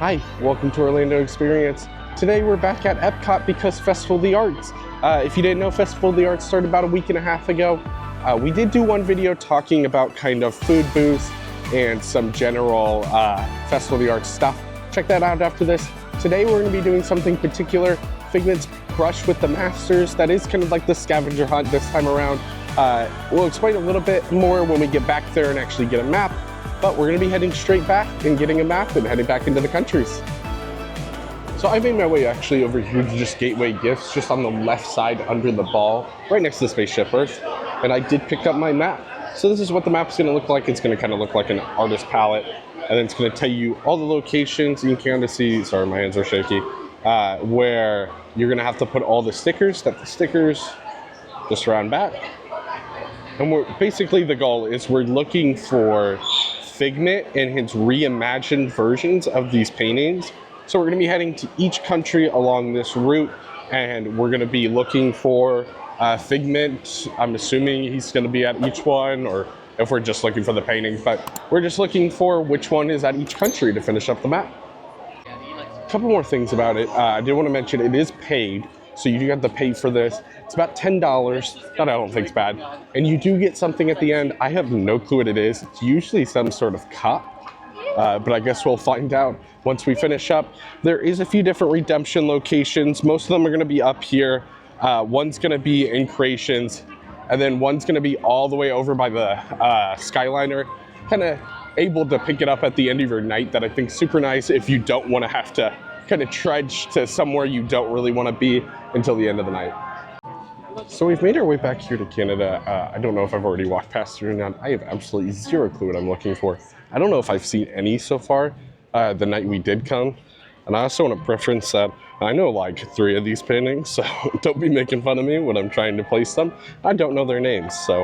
Hi, welcome to Orlando Experience. Today we're back at Epcot because Festival of the Arts. If you didn't know, Festival of the Arts started about a week and a half ago. We did do one video talking about kind of food booths and some general Festival of the Arts stuff. Check that out after this. Today we're going to be doing something particular. Figment's Brush with the Masters. That is kind of like the scavenger hunt this time around. We'll explain a little bit more when we get back there and actually get a map. But we're going to be heading straight back and getting a map and heading back into the countries. So I made my way actually over here to just Gateway Gifts, just on the left side under the ball, right next to the Spaceship Earth. And I did pick up my map. So this is what the map's going to look like. It's going to kind of look like an artist palette. And then it's going to tell you all the locations. You can kind of see, sorry, my hands are shaky, where you're going to have to put all the stickers, that the stickers just around back. And basically the goal is we're looking for Figment and his reimagined versions of these paintings. So we're going to be heading to each country along this route, and we're going to be looking for Figment. I'm assuming he's going to be at each one, or if we're just looking for the paintings, but we're just looking for which one is at each country to finish up the map. A couple more things about it. I did want to mention it is paid, so you do have to pay for this. It's about $10, that I don't think is bad. And you do get something at the end. I have no clue what it is. It's usually some sort of cup, but I guess we'll find out once we finish up. There is a few different redemption locations. Most of them are gonna be up here. One's gonna be in Creations, and then one's gonna be all the way over by the Skyliner, kind of able to pick it up at the end of your night. That I think is super nice if you don't wanna have to kind of trudge to somewhere you don't really wanna be until the end of the night. So we've made our way back here to Canada. I don't know if I've already walked past here or not. I have absolutely zero clue what I'm looking for. I don't know if I've seen any so far the night we did come. And I also want to preference that I know like 3 of these paintings, so don't be making fun of me when I'm trying to place them. I don't know their names, so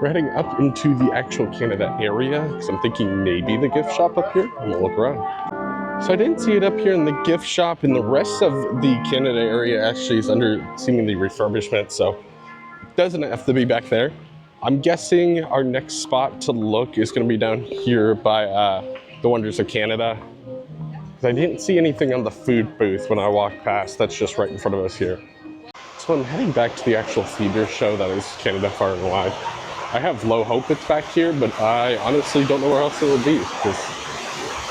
we're heading up into the actual Canada area because I'm thinking maybe the gift shop up here, and we'll look around. So I didn't see it up here in the gift shop, and the rest of the Canada area actually is under seemingly refurbishment, so it doesn't have to be back there. I'm guessing our next spot to look is going to be down here by the Wonders of Canada. I didn't see anything on the food booth when I walked past. That's just right in front of us here. So I'm heading back to the actual theater show that is Canada Far and Wide. I have low hope it's back here, but I honestly don't know where else it will be.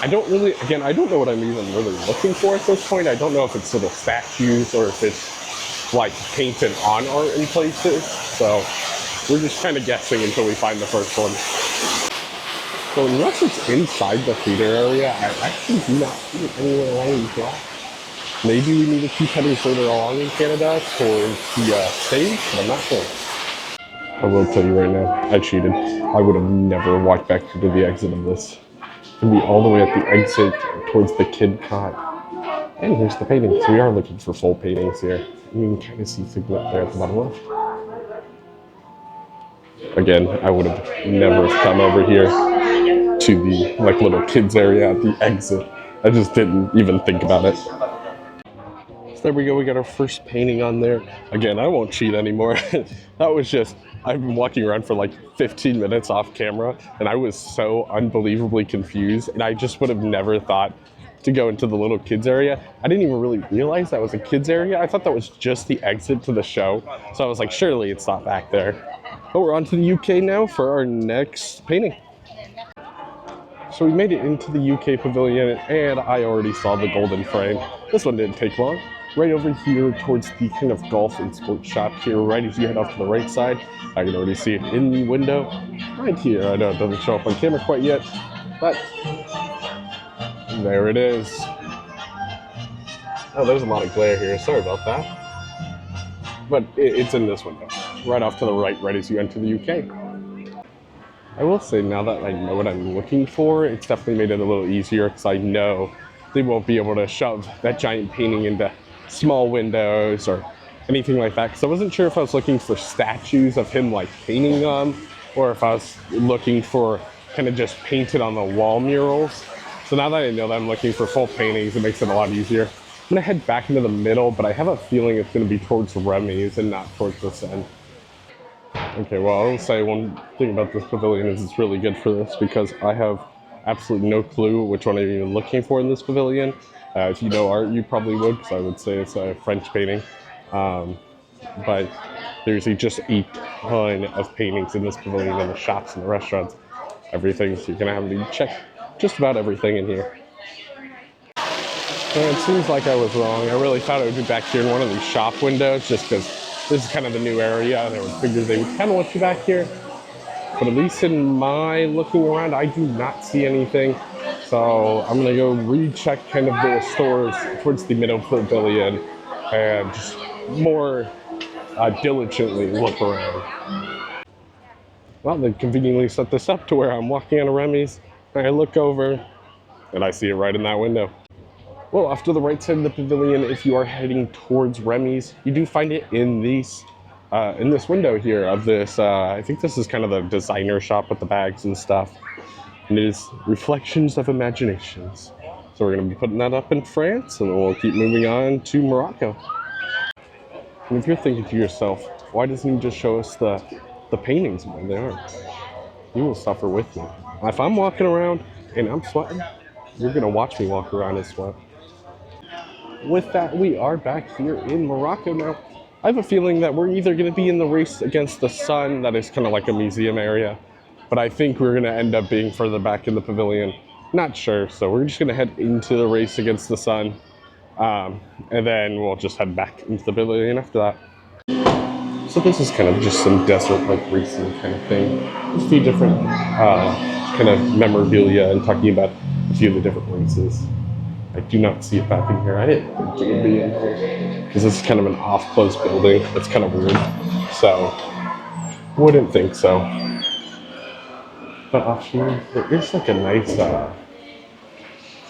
I don't really, again, I don't know what I'm even really looking for at this point. I don't know if it's little statues or if it's like painted on art in places. So we're just kind of guessing until we find the first one. So unless it's inside the theater area, I actually do not see it anywhere along these blocks. Maybe we need to keep heading further along in Canada towards the stage, but I'm not sure. I will tell you right now, I cheated. I would have never walked back to the exit of this. Be all the way at the exit towards the kid cot. And here's the paintings. We are looking for full paintings here. You can kind of see Figment there at the bottom left. Again, I would have never come over here to the like little kids area at the exit. I just didn't even think about it. So there we go, we got our first painting on there. Again, I won't cheat anymore. That was just, I've been walking around for like 15 minutes off camera, and I was so unbelievably confused, and I just would have never thought to go into the little kids area. I didn't even really realize that was a kids area. I thought that was just the exit to the show. So I was like, surely it's not back there. But we're on to the UK now for our next painting. So we made it into the UK pavilion, and I already saw the golden frame. This one didn't take long. Right over here towards the kind of golf and sports shop here, right as you head off to the right side. I can already see it in the window right here. I know it doesn't show up on camera quite yet, but there it is. Oh, there's a lot of glare here. Sorry about that. But it's in this window, right off to the right, right as you enter the UK. I will say, now that I know what I'm looking for, it's definitely made it a little easier because I know they won't be able to shove that giant painting into small windows or anything like that, because I wasn't sure if I was looking for statues of him like painting them, or if I was looking for kind of just painted on the wall murals. So now that I know that I'm looking for full paintings, it makes it a lot easier. I'm gonna head back into the middle, but I have a feeling it's gonna be towards Remy's and not towards this end. Okay, well, I'll say one thing about this pavilion is it's really good for this because I have absolutely no clue which one I'm even looking for in this pavilion. If you know art, you probably would, because I would say it's a French painting. Um, but there's just a ton of paintings in this pavilion, in the shops and the restaurants, everything. So you're gonna have to check just about everything in here. Well, it seems like I was wrong. I really thought it would be back here in one of these shop windows, just because this is kind of the new area. And I would figure they would kind of want you back here. But at least in my looking around, I do not see anything. So I'm gonna go recheck kind of the stores towards the middle pavilion and just more diligently look around. Well, they conveniently set this up to where I'm walking on a Remy's, and I look over, and I see it right in that window. Well, off to the right side of the pavilion, if you are heading towards Remy's, you do find it in this window here of this. I think this is kind of the designer shop with the bags and stuff, and it is Reflections of Imaginations. So we're going to be putting that up in France, and then we'll keep moving on to Morocco. And if you're thinking to yourself, why doesn't he just show us the paintings where they are? You will suffer with me. If I'm walking around and I'm sweating, you're going to watch me walk around and sweat. With that, we are back here in Morocco now. I have a feeling that we're either going to be in the race against the sun, that is kind of like a museum area, but I think we're going to end up being further back in the pavilion. Not sure, so we're just going to head into the race against the sun, and then we'll just head back into the pavilion after that. So this is kind of just some desert-like racing kind of thing. There's a few different kind of memorabilia and talking about a few of the different races. I do not see it back in here. I didn't think it would be in here because this is kind of an off-closed building. It's kind of weird, so wouldn't think so. But off here, there is like a nice, I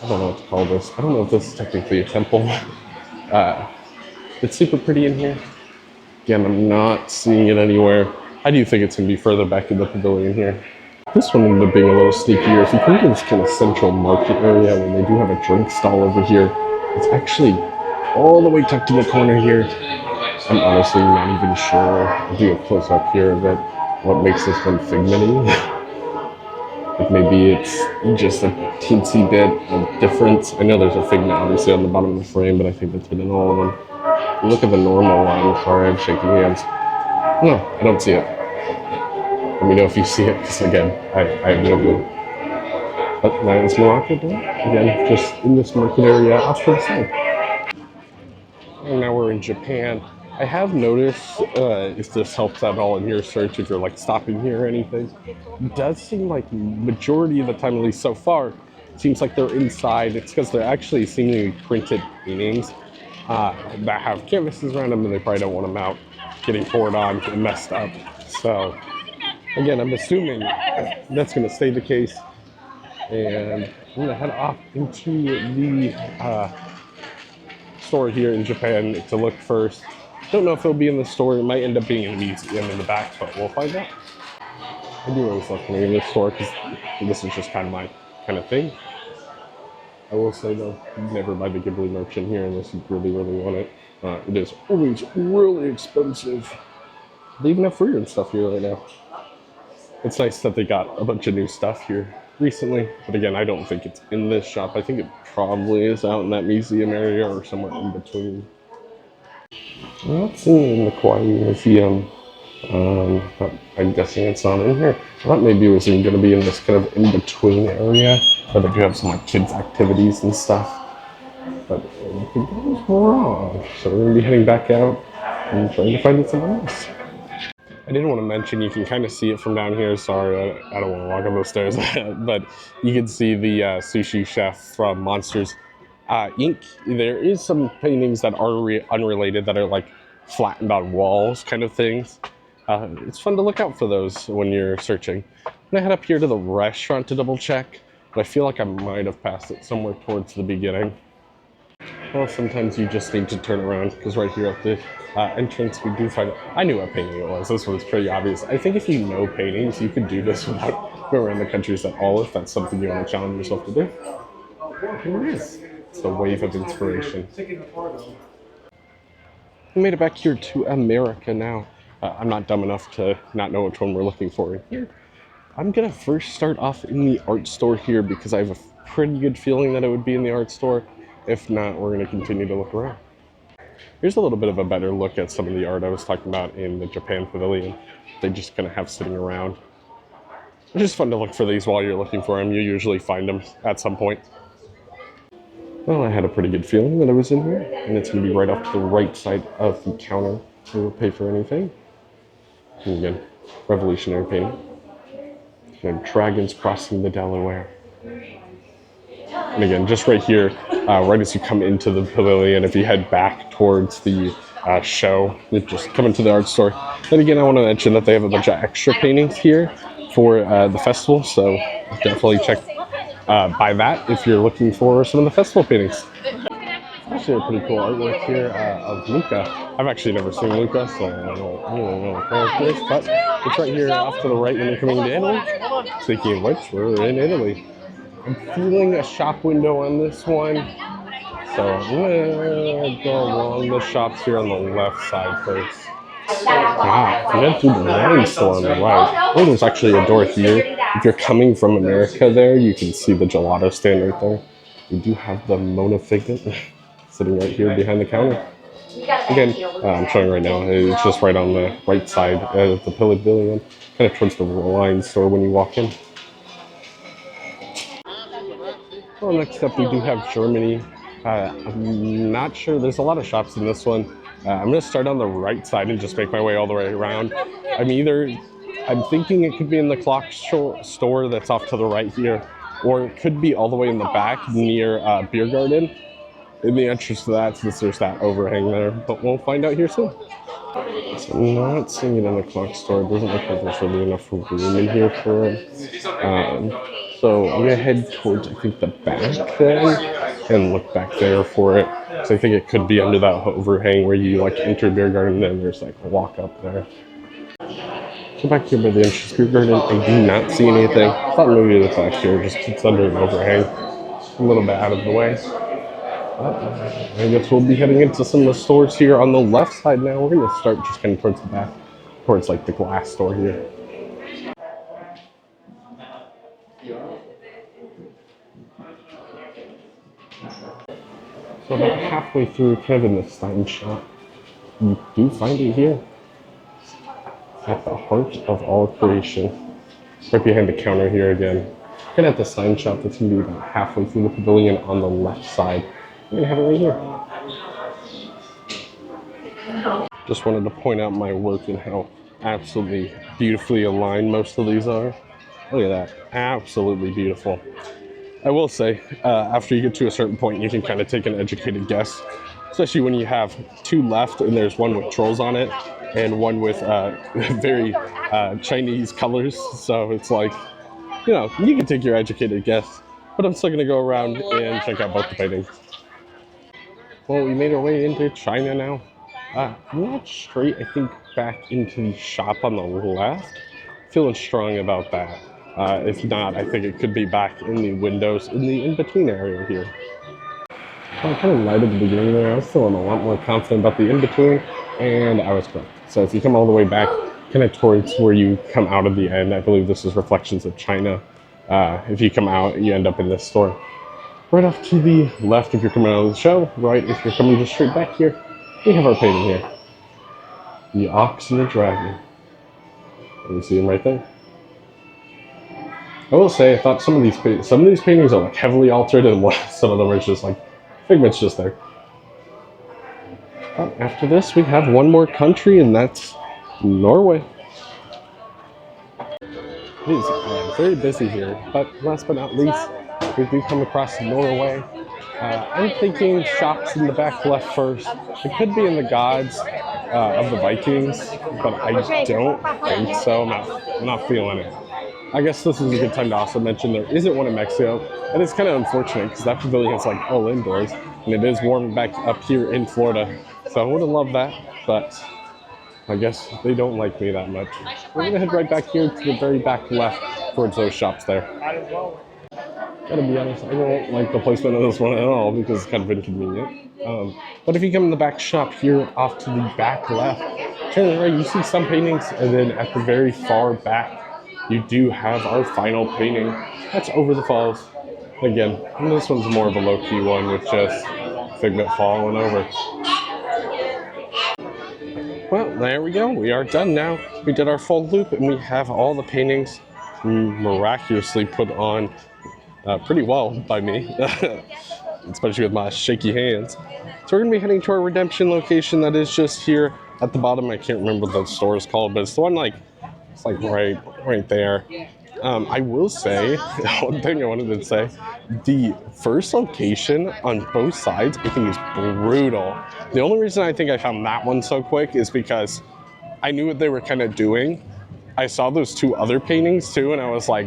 don't know what to call this. I don't know if this is technically a temple. It's super pretty in here. Again, I'm not seeing it anywhere. I do think it's going to be further back in the pavilion here. This one ended up being a little sneakier. If you come to this kind of central market area where they do have a drink stall over here, it's actually all the way tucked in the corner here. I'm honestly not even sure. I'll do a close up here of it. What makes this one Figment-y? Like maybe it's just a teensy bit of difference. I know there's a Figment obviously on the bottom of the frame, but I think that's hidden all of them. Look at the normal one. Sorry, I'm shaking hands. No, I don't see it. Let me know if you see it, because again, I have no clue. But that is Morocco done. Again, just in this market area off to the side. And now we're in Japan. I have noticed, if this helps at all in your search, if you're like stopping here or anything, it does seem like majority of the time, at least so far, it seems like they're inside. It's because they're actually seemingly printed paintings that have canvases around them, and they probably don't want them out getting poured on and messed up. So again, I'm assuming that's going to stay the case, and I'm going to head off into the store here in Japan to look first. Don't know if it'll be in the store. It might end up being in the museum in the back, but we'll find out. I do always love coming in this store because this is just kind of my kind of thing. I will say though, never buy the Ghibli merch in here unless you really, really want it. It is always really expensive. They even have fruit and stuff here right now. It's nice that they got a bunch of new stuff here recently, but again, I don't think it's in this shop. I think it probably is out in that museum area or somewhere in between. I'm not seeing it in the Kawaii Museum, but I'm guessing it's not in here. I thought maybe it was going to be in this kind of in-between area, where they do have some like kids' activities and stuff. But I think I was wrong. So we're going to be heading back out and trying to find it somewhere else. I did want to mention, you can kind of see it from down here. Sorry, I don't want to walk up those stairs, but you can see the sushi chef from Monsters Inc. There is some paintings that are unrelated that are like flattened on walls kind of things. It's fun to look out for those when you're searching. I'm gonna head up here to the restaurant to double check, but I feel like I might have passed it somewhere towards the beginning. Well, sometimes you just need to turn around, because right here at the entrance we do find, I knew what painting it was. This one's pretty obvious. I think if you know paintings, you could do this without going around the countries at all, if that's something you want to challenge yourself to do. Here it is. It's a wave of inspiration. We made it back here to America now. I'm not dumb enough to not know which one we're looking for in here. I'm gonna first start off in the art store here because I have a pretty good feeling that it would be in the art store. If not, we're gonna continue to look around. Here's a little bit of a better look at some of the art I was talking about in the Japan Pavilion. They just kind of have sitting around. It's just fun to look for these while you're looking for them. You usually find them at some point. Well, I had a pretty good feeling that I was in here, and it's gonna be right off to the right side of the counter. We will pay for anything. And again, revolutionary painting. And dragons crossing the Delaware. And again, just right here, right as you come into the pavilion, if you head back towards the show, you just come into the art store. Then again, I want to mention that they have a bunch of extra paintings here for the festival, so definitely buy that if you're looking for some of the festival paintings. Actually, a pretty cool artwork here of Luca. I've actually never seen Luca, so I don't really know what character it is, but it's right here off to the right when you're coming to Italy. Speaking of which, we're in Italy. I'm feeling a shop window on this one, so I'm gonna go along the shops here on the left side first. Ah, if you head through the wine store on the right, oh, there's actually a door here. If you're coming from America there, you can see the gelato stand right there. We do have the Mona Figment sitting right here behind the counter. Again, I'm showing right now, it's just right on the right side of the pavilion, kind of towards the wine store when you walk in. Well, next up we do have Germany. I'm not sure, there's a lot of shops in this one. I'm gonna start on the right side and just make my way all the way around. I'm thinking it could be in the clock store that's off to the right here, or it could be all the way in the back near Beer Garden. In the entrance to that, since there's that overhang there, but we'll find out here soon. So I'm not seeing it in the clock store. It doesn't look like there's really enough room in here for it. So I'm gonna head towards, I think, the back then, and look back there for it. So I think it could be under that overhang where you like enter Beer Garden, and then there's like a walk up there. So back here by the entrance Beer Garden, I do not see anything. I thought maybe it was back here, just it's under an overhang, a little bit out of the way. I guess we'll be heading into some of the stores here on the left side now. We're going to start just kind of towards the back, towards like the glass store here. So about halfway through, kind of in the sign shop, you do find it here. At the heart of all creation. Right behind the counter here again. Kind of at the sign shop that's going to be about halfway through the pavilion on the left side. I'm gonna have it right here. Just wanted to point out my work and how absolutely beautifully aligned most of these are. Look at that, absolutely beautiful. I will say, after you get to a certain point, you can kind of take an educated guess, especially when you have two left and there's one with trolls on it and one with very Chinese colors. So it's like, you know, you can take your educated guess, but I'm still gonna go around and check out both the paintings. Well, we made our way into China now. I'm not straight, I think, back into the shop on the left. Feeling strong about that. If not, I think it could be back in the windows in the in-between area here. Well, I kind of lied at the beginning there. I was feeling a lot more confident about the in-between, and I was correct. So if you come all the way back, kind of towards where you come out of the end, I believe this is Reflections of China. If you come out, you end up in this store. Right off to the left if you're coming out of the show, right if you're coming just straight back here, we have our painting here. The Ox and the Dragon. You see him right there. I will say, I thought some of these paintings are like heavily altered, and some of them are just like Figment's just there. But after this, we have one more country, and that's Norway. It is very busy here, but last but not least, we do come across Norway. I'm thinking shops in the back left first. It could be in the gods of the Vikings, but I don't think so. I'm not feeling it. I guess this is a good time to also mention there isn't one in Mexico, and it's kind of unfortunate because that pavilion is like all indoors, and it is warm back up here in Florida. So I would have loved that, but I guess they don't like me that much. We're gonna head right back here to the very back left towards those shops there. Gotta be honest, I don't like the placement of this one at all because it's kind of inconvenient. But if you come in the back shop here off to the back left, turn right, you see some paintings, and then at the very far back, you do have our final painting. That's Over the Falls. Again, this one's more of a low-key one with just Figment falling over. Well, there we go. We are done now. We did our full loop and we have all the paintings miraculously put on pretty well by me, especially with my shaky hands. So we're gonna be heading to our redemption location that is just here at the bottom. I can't remember what the store is called, but it's the one it's like right there. I will say, one thing I wanted to say, the first location on both sides I think is brutal. The only reason I think I found that one so quick is because I knew what they were kind of doing. I saw those two other paintings too, and I was like,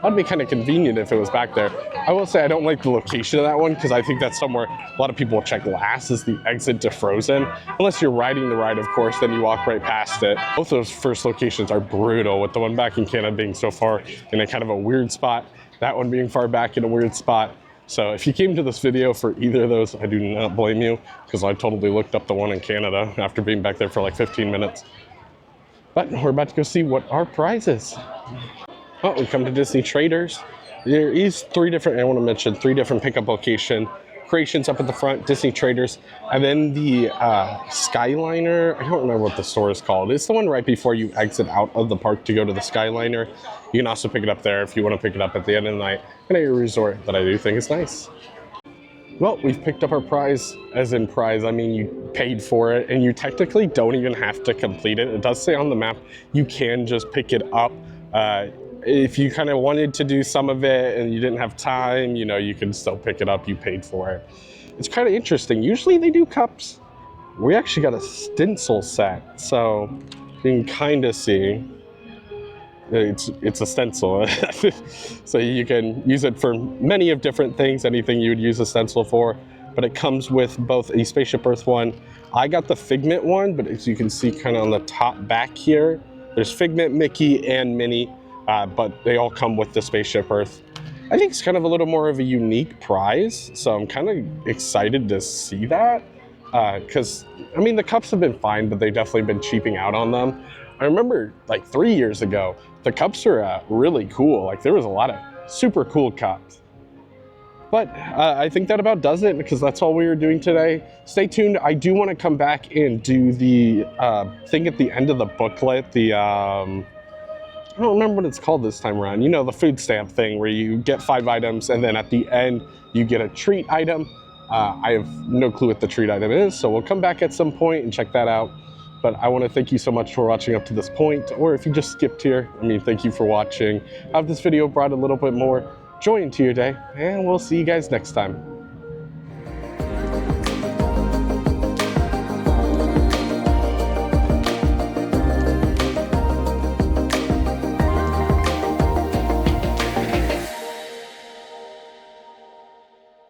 that'd be kind of convenient if it was back there. I will say I don't like the location of that one because I think that's somewhere a lot of people will check last is the exit to Frozen. Unless you're riding the ride, of course, then you walk right past it. Both those first locations are brutal, with the one back in Canada being so far in a kind of a weird spot, that one being far back in a weird spot. So if you came to this video for either of those, I do not blame you, because I totally looked up the one in Canada after being back there for like 15 minutes. But we're about to go see what our prize is. Oh, we come to Disney Traders. There is I want to mention three different pickup location creations up at the front, Disney Traders, and then the Skyliner. I don't remember what the store is called. It's the one right before you exit out of the park to go to the Skyliner. You can also pick it up there if you want to pick it up at the end of the night and at your resort, that I do think is nice. Well, we've picked up our prize, as in prize, I mean you paid for it, and you technically don't even have to complete it. It does say on the map you can just pick it up. If you kind of wanted to do some of it and you didn't have time, you know, you can still pick it up, you paid for it. It's kind of interesting. Usually they do cups. We actually got a stencil set, so you can kind of see. It's a stencil, so you can use it for many of different things, anything you would use a stencil for, but it comes with both a Spaceship Earth one. I got the Figment one, but as you can see kind of on the top back here, there's Figment, Mickey, and Minnie. But they all come with the Spaceship Earth. I think it's kind of a little more of a unique prize, so I'm kind of excited to see that. Because, I mean, the cups have been fine, but they've definitely been cheaping out on them. I remember, like 3 years ago, the cups are really cool. Like, there was a lot of super cool cups. But I think that about does it, because that's all we were doing today. Stay tuned. I do want to come back and do the thing at the end of the booklet, I don't remember what it's called this time around. You know, the food stamp thing where you get 5 items and then at the end you get a treat item. I have no clue what the treat item is, so we'll come back at some point and check that out. But I want to thank you so much for watching up to this point, or if you just skipped here, I mean, thank you for watching. I hope this video brought a little bit more joy into your day, and we'll see you guys next time.